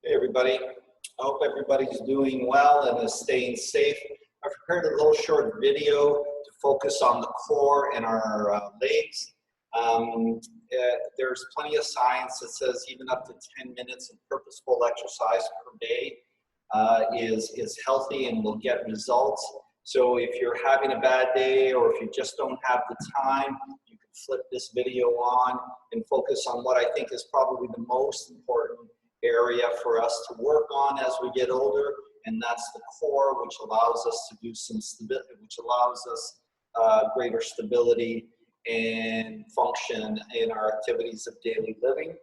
Hey everybody, I hope everybody's doing well and is staying safe. I've prepared a little short video to focus on the core and our legs. There's plenty of science that says even up to 10 minutes of purposeful exercise per day is healthy and will get results. So if you're having a bad day or if you just don't have the time, you can flip this video on and focus on what I think is probably the most important area for us to work on as we get older, and that's the core, which allows us to do some stability, which allows us greater stability and function in our activities of daily living.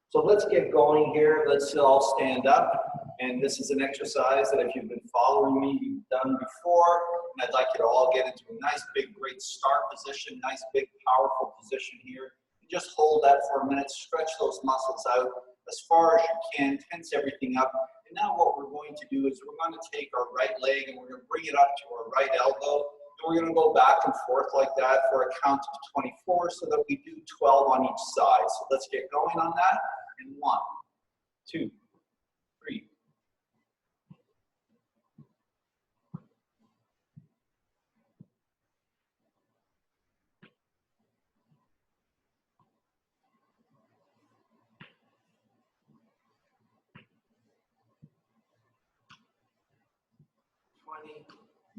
So let's get going here. Let's all stand up. And this is an exercise that if you've been following me, you've done before. And I'd like you to all get into a nice, big, great start position, nice, big, powerful position here. And just hold that for a minute, stretch those muscles out as far as you can, tense everything up. And now what we're going to do is we're going to take our right leg and we're going to bring it up to our right elbow. And we're going to go back and forth like that for a count of 24 so that we do 12 on each side. So let's get going on that. And 1, 2, 3.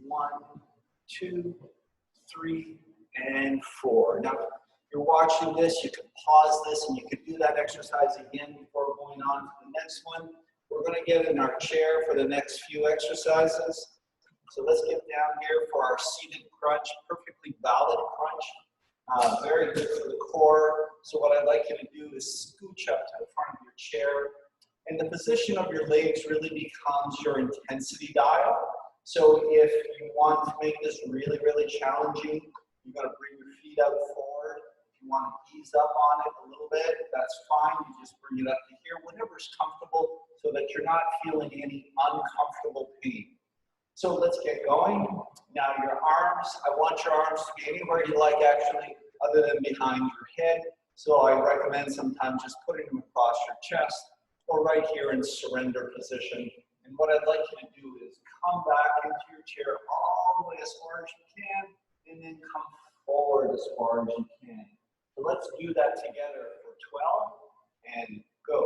One, 2, 3, and 4. Now, if you're watching this, you can pause this and you can do that exercise again before going on to the next one. We're going to get in our chair for the next few exercises. So let's get down here for our seated crunch, perfectly valid crunch. Very good for the core. So what I'd like you to do is scooch up to the front of your chair. And the position of your legs really becomes your intensity dial. So if you want to make this really, really challenging, you're going to bring your feet out forward. If you want to ease up on it a little bit, that's fine. You just bring it up to here, whatever's comfortable, so that you're not feeling any uncomfortable pain. So let's get going. Now your arms, I want your arms to be anywhere you like actually, other than behind your head. So I recommend sometimes just putting them across your chest or right here in surrender position. And what I'd like you to do is come back into your chair all the way as far as you can, and then come forward as far as you can. So let's do that together for 12, and go.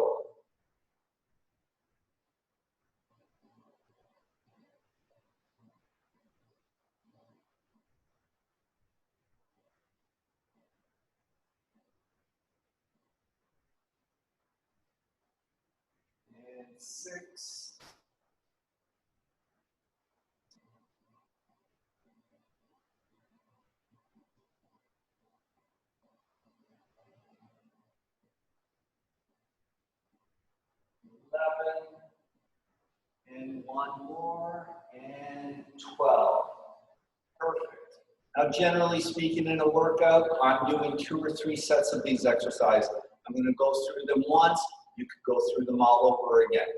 And 6. 11, and 1 more, and 12. Perfect. Now, generally speaking, in a workout, I'm doing 2 or 3 sets of these exercises. I'm going to go through them once. You could go through them all over again.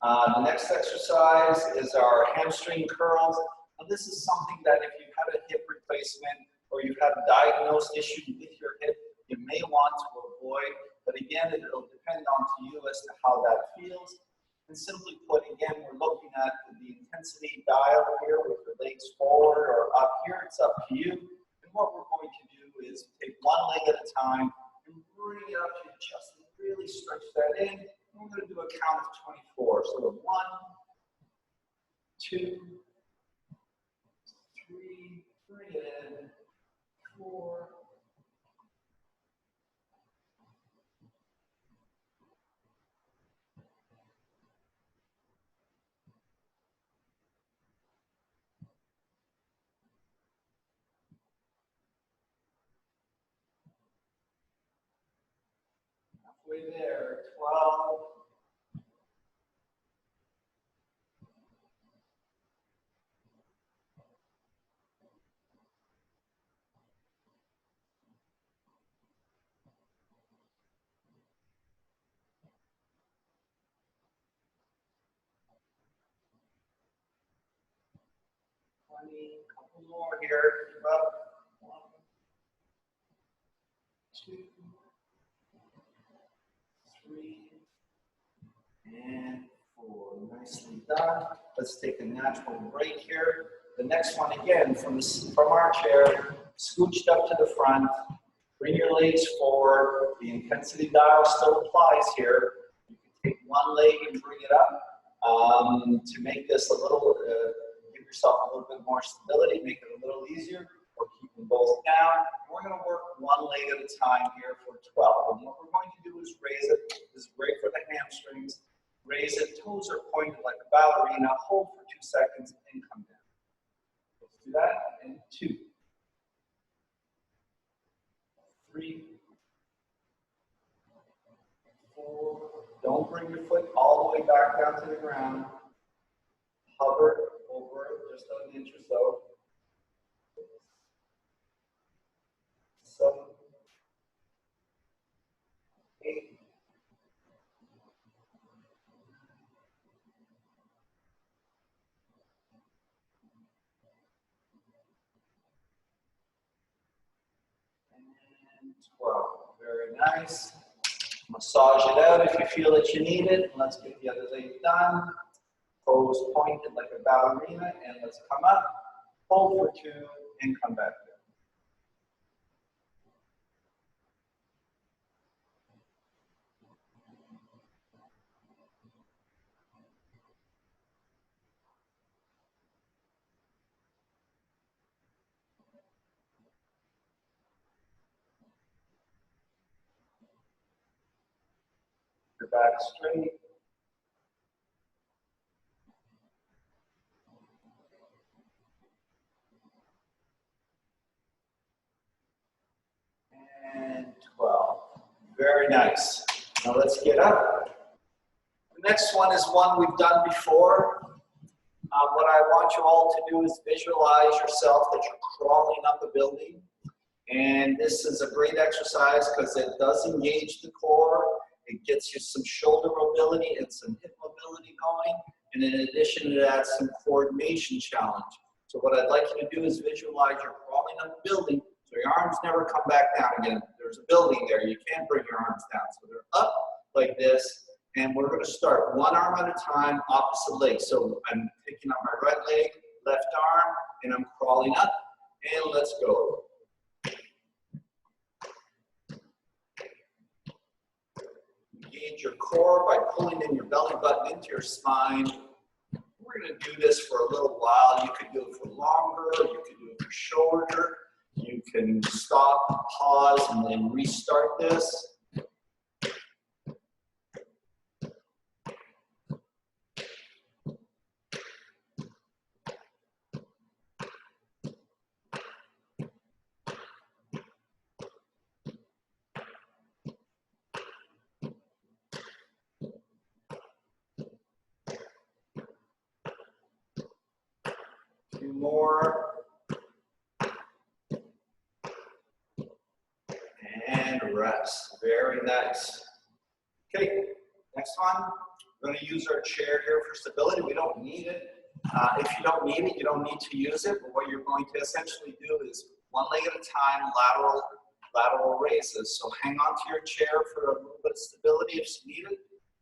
The next exercise is our hamstring curls. Now, this is something that if you've had a hip replacement or you've had a diagnosed issue with your hip, you may want to avoid. But again, it'll depend on you as to how that feels. And simply put, again, we're looking at the intensity dial here with the legs forward or up here. It's up to you. And what we're going to do is take one leg at a time and bring it up to your chest and really stretch that in. And we're going to do a count of 24. So 1, 2, 3, bring it in, 4, halfway there, 12, 20, couple more here. Keep up. 1, 2, 3, and Nicely done. Let's take a natural break here. The next one, again, from our chair, scooched up to the front. Bring your legs forward. The intensity dial still applies here. You can take one leg and bring it up to make this a little, give yourself a little bit more stability, make it a little easier, or keep them both down. We're going to work one leg at a time here for 12. And what we're going to do is raise it. This is great for the hamstrings. Raise it, toes are pointed like a ballerina. Hold for 2 seconds and come down. Let's do that in 2, 3, 4. Don't bring your foot all the way back down to the ground. Hover over it just an inch or so. 7, 8. And 12. Very nice. Massage it out if you feel that you need it. Let's get the other leg done. Toes pointed like a ballerina, and let's come up. Hold for 2 and come back down. Your back straight. And 12. Very nice. Now let's get up. The next one is one we've done before. What I want you all to do is visualize yourself that you're crawling up a building. And this is a great exercise because it does engage the core. It gets you some shoulder mobility and some hip mobility going. And in addition to that, some coordination challenge. So what I'd like you to do is visualize you're crawling up a building so your arms never come back down again. There's a building there. You can't bring your arms down. So they're up like this. And we're going to start one arm at a time, opposite leg. So I'm picking up my right leg, left arm, and I'm crawling up. And let's go. Engage your core by pulling in your belly button into your spine. We're going to do this for a little while. You could do it for longer. You could do it for shorter. You can stop, pause, and then restart this. Two more. And rest. Very nice. Okay, next one. We're going to use our chair here for stability. We don't need it. If you don't need it, you don't need to use it. But what you're going to essentially do is one leg at a time, lateral raises. So hang on to your chair for a little bit of stability if you need it.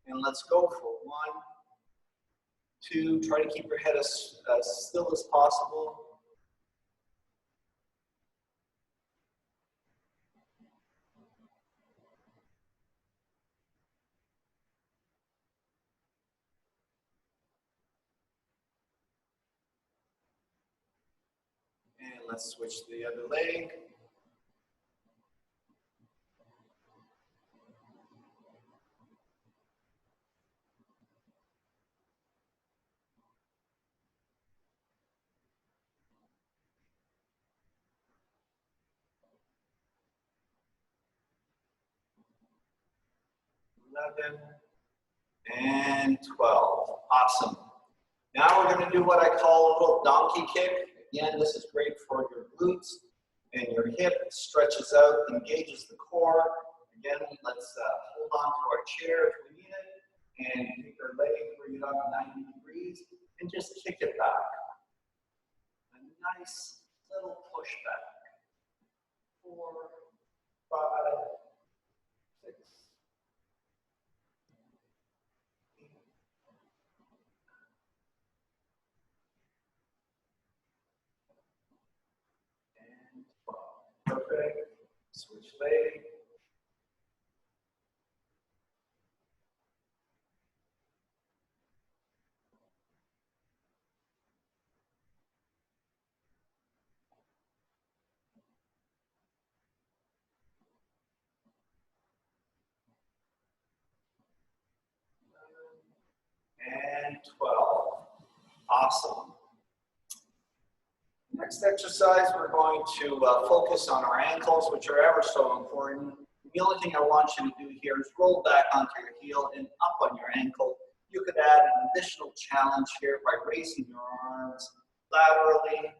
And let's go for 1, 2. Try to keep your head as still as possible. And let's switch to the other leg. And 12. Awesome. Now we're going to do what I call a little donkey kick. Again, this is great for your glutes and your hip. It stretches out, engages the core. Again, let's hold on to our chair if we need it. And take our leg, bring it up 90 degrees, and just kick it back. A nice little push back. 4, 5, 6, 8, Switch leg. And 12. Awesome. Next exercise, we're going to focus on our ankles, which are ever so important. The only thing I want you to do here is roll back onto your heel and up on your ankle. You could add an additional challenge here by raising your arms laterally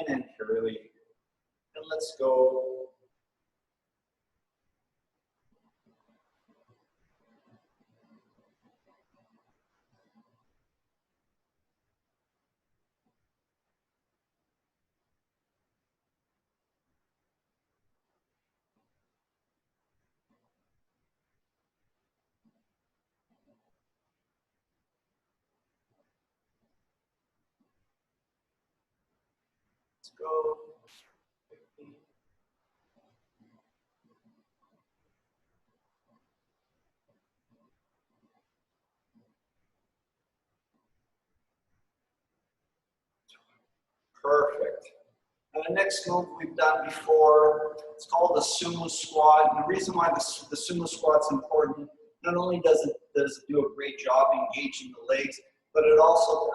and anteriorly. And let's go. Let's go. Perfect. And the next move we've done before, it's called the Sumo Squad. And the reason why the Sumo Squad is important, not only does it do a great job engaging the legs, but it also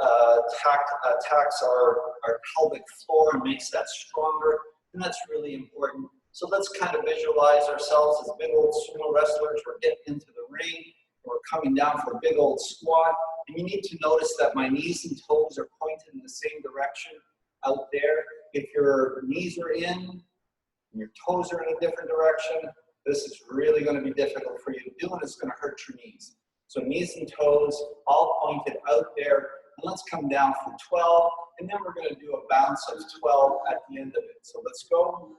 attacks our pelvic floor and makes that stronger, and that's really important. So let's kind of visualize ourselves as big old sumo wrestlers. We're getting into the ring, we're coming down for a big old squat, and you need to notice that my knees and toes are pointed in the same direction out there. If your knees are in and your toes are in a different direction, this is really going to be difficult for you to do, and it's going to hurt your knees. So knees and toes all pointed out there. And let's come down for 12, and then we're going to do a bounce of 12 at the end of it. So let's go.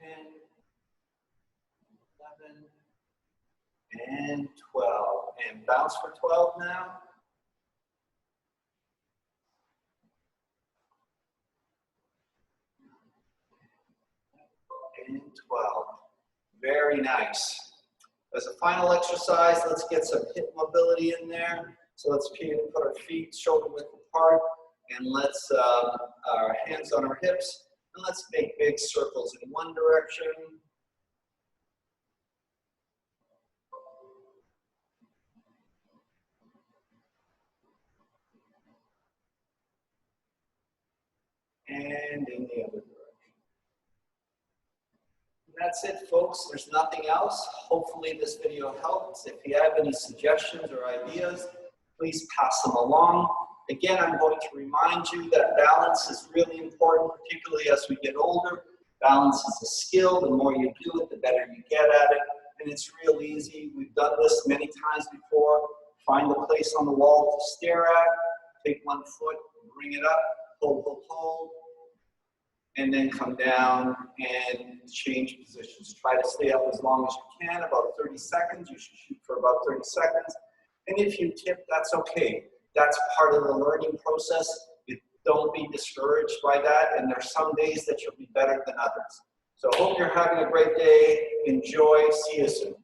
Ten, 11, and 12. And bounce for 12 now. And 12. Very nice. As a final exercise, let's get some hip mobility in there. So let's put our feet shoulder width apart, and let's our hands on our hips, and let's make big circles in one direction. And in the other direction. That's it, folks. There's nothing else. Hopefully this video helps. If you have any suggestions or ideas, please pass them along. Again, I'm going to remind you that balance is really important, particularly as we get older. Balance is a skill. The more you do it, the better you get at it. And it's real easy. We've done this many times before. Find a place on the wall to stare at. Take one foot, bring it up, hold, hold, hold. And then come down and change positions. Try to stay up as long as you can, about 30 seconds. You should shoot for about 30 seconds. And if you tip, that's okay. That's part of the learning process. Don't be discouraged by that. And there's some days that you'll be better than others. So I hope you're having a great day. Enjoy. See you soon.